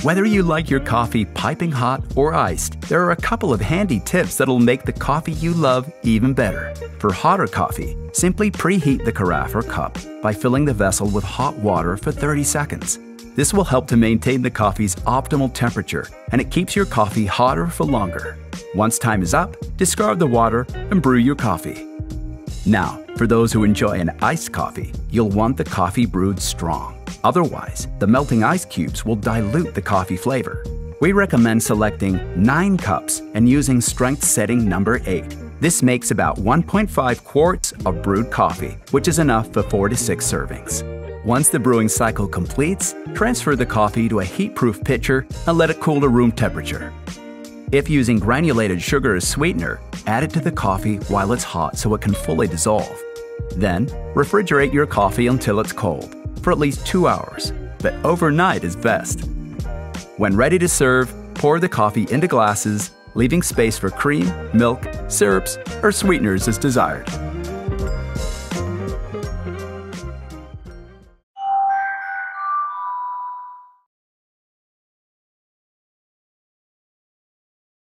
Whether you like your coffee piping hot or iced, there are a couple of handy tips that'll make the coffee you love even better. For hotter coffee, simply preheat the carafe or cup by filling the vessel with hot water for 30 seconds. This will help to maintain the coffee's optimal temperature, and it keeps your coffee hotter for longer. Once time is up, discard the water and brew your coffee. Now, for those who enjoy an iced coffee, you'll want the coffee brewed strong. Otherwise, the melting ice cubes will dilute the coffee flavor. We recommend selecting 9 cups and using strength setting number 8. This makes about 1.5 quarts of brewed coffee, which is enough for 4 to 6 servings. Once the brewing cycle completes, transfer the coffee to a heat-proof pitcher and let it cool to room temperature. If using granulated sugar as sweetener, add it to the coffee while it's hot so it can fully dissolve. Then, refrigerate your coffee until it's cold, for at least 2 hours, but overnight is best. When ready to serve, pour the coffee into glasses, leaving space for cream, milk, syrups, or sweeteners as desired.